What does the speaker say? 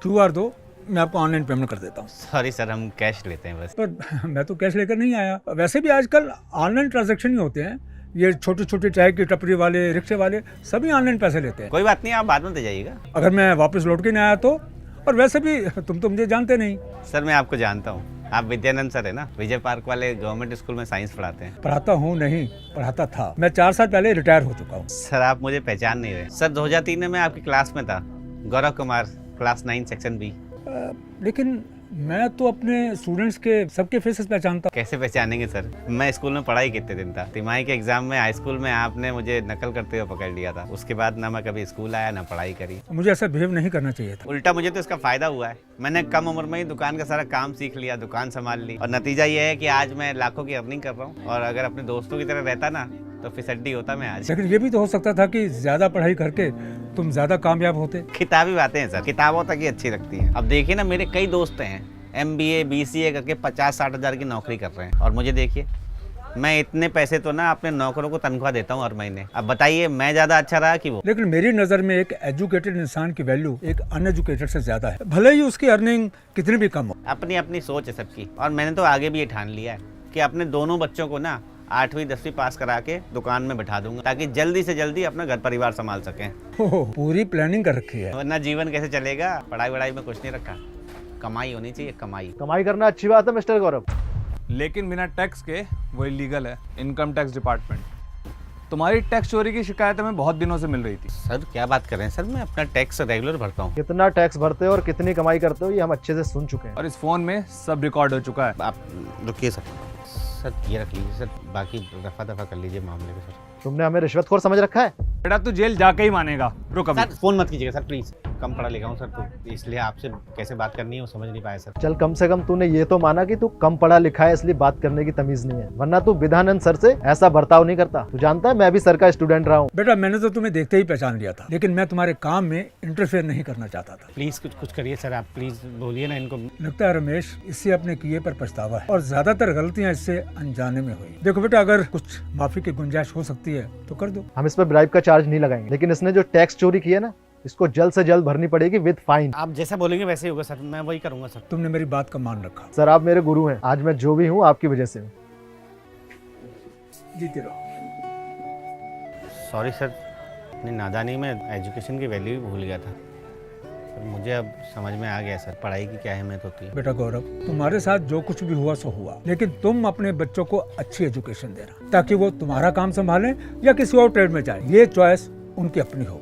QR दो, मैं आपको ऑनलाइन पेमेंट कर देता हूँ। सॉरी सर, हम कैश लेते हैं बस। पर मैं तो कैश लेकर नहीं आया। वैसे भी आजकल ऑनलाइन ट्रांजैक्शन ही होते हैं। ये छोटे छोटे चाय की टपरी वाले, रिक्शे वाले सभी ऑनलाइन पैसे लेते हैं। कोई बात नहीं, आप बाद में दे जाइएगा। अगर मैं वापस लौट के नहीं आया तो? और वैसे भी तुम तो मुझे जानते नहीं। सर मैं आपको जानता हूँ, आप विद्यानंद सर है ना, विजय पार्क वाले गवर्नमेंट स्कूल में साइंस पढ़ाते हैं। पढ़ाता हूँ नहीं, पढ़ाता था। मैं 4 साल पहले रिटायर हो चुका हूँ। सर आप मुझे पहचान नहीं रहे। सर 2003 में मैं आपकी क्लास में था, Gaurav Kumar, class 9 section B. लेकिन मैं तो अपने स्टूडेंट्स के सबके फेसेस पहचानता हूँ। कैसे पहचानेंगे सर, मैं स्कूल में पढ़ाई कितने दिन था। तिमाही के एग्जाम में हाई स्कूल में आपने मुझे नकल करते हुए पकड़ लिया था। उसके बाद ना मैं कभी स्कूल आया ना पढ़ाई करी। मुझे ऐसा बिहेव नहीं करना चाहिए था। उल्टा मुझे तो इसका फायदा हुआ है। मैंने कम उम्र में ही दुकान का सारा काम सीख लिया, दुकान संभाल ली, और नतीजा ये है कि आज मैं लाखों की अर्निंग कर रहा हूँ। और अगर अपने दोस्तों की तरह रहता ना तो फिसड्डी होता मैं आज। लेकिन ये भी तो हो सकता था कि ज्यादा पढ़ाई करके तुम ज्यादा कामयाब होते। किताबी बातें हैं सर, किताबों तक ही अच्छी लगती हैं। अब देखिए ना, मेरे कई दोस्त हैं MBA BCA करके 50-60 हज़ार की नौकरी कर रहे हैं, और मुझे देखिए, मैं इतने पैसे तो ना अपने नौकरों को तनख्वाह देता हूँ हर महीने। अब बताइए मैं ज़्यादा अच्छा रहा कि वो? लेकिन मेरी नज़र में एक एजुकेटेड इंसान की वैल्यू एक अनएजुकेटेड से ज्यादा है, भले ही उसकी अर्निंग कितनी भी कम हो। अपनी अपनी सोच है सबकी, और मैंने तो आगे भी ये ठान लिया है कि अपने दोनों बच्चों को ना 8वीं 10वीं पास करा के दुकान में बैठा दूंगा, ताकि जल्दी से जल्दी अपना घर परिवार संभाल सकें। पूरी प्लानिंग कर रखी है। वरना जीवन कैसे चलेगा? पढ़ाई वढ़ाई में कुछ नहीं रखा, कमाई होनी चाहिए, कमाई। कमाई करना अच्छी बात है मिस्टर गौरव, लेकिन बिना टैक्स के वो इलीगल है। इनकम टैक्स डिपार्टमेंट, तुम्हारी टैक्स चोरी की शिकायत हमें बहुत दिनों से मिल रही थी। सर क्या बात कर रहे हैं सर, मैं अपना टैक्स रेगुलर भरता हूँ। कितना टैक्स भरते हो और कितनी कमाई करते हो ये हम अच्छे से सुन चुके हैं। और इस फोन में सब रिकॉर्ड हो चुका है। आप रुकिए सर, सर ये रख लीजिए सर, बाकी रफा दफा कर लीजिए मामले को सर। तुमने हमें रिश्वतखोर समझ रखा है? बेटा तू जेल जाके ही मानेगा। रुक अभी। सर फोन मत कीजिएगा सर प्लीज, कम पढ़ा लिखा हूँ सर, तो इसलिए आपसे कैसे बात करनी है वो समझ नहीं पाया सर। चल कम से कम तूने ये तो माना कि तू कम पढ़ा लिखा है, इसलिए बात करने की तमीज नहीं है, वरना तू विधानंद सर से ऐसा बर्ताव नहीं करता। तू जानता है मैं भी सर का स्टूडेंट रहा हूँ। बेटा मैंने तो तुम्हें देखते ही पहचान लिया था, लेकिन मैं तुम्हारे काम में इंटरफेयर नहीं करना चाहता था। प्लीज कुछ करिए सर, आप प्लीज बोलिए ना इनको। लगता है रमेश इससे अपने किए पर पछतावा है, और ज्यादातर गलतियां इससे अनजाने में हुई। देखो बेटा, अगर कुछ माफी की गुंजाइश हो सकती है तो कर दो। हम इस पर ब्राइब का चार्ज नहीं लगाएंगे, लेकिन इसने जो टैक्स चोरी की है ना, इसको जल्द से जल्द भरनी पड़ेगी विद फाइन। आप जैसा बोलेंगे वैसे ही होगा सर, मैं वही करूंगा सर। तुमने मेरी बात का मान रखा। सर आप मेरे गुरु हैं, आज मैं जो भी हूँ आपकी वजह से हूँ। जीते रहो। सॉरी सर, अपनी नादानी में एजुकेशन की वैल्यू भी भूल गया था। सर मुझे अब समझ में आ गया सर, पढ़ाई की क्या अहमियत होती है। बेटा गौरव, तुम्हारे साथ जो कुछ भी हुआ सो हुआ, लेकिन तुम अपने बच्चों को अच्छी एजुकेशन देना, ताकि वो तुम्हारा काम संभालें या किसी और ट्रेड में जाए। ये चॉइस उनकी अपनी हो।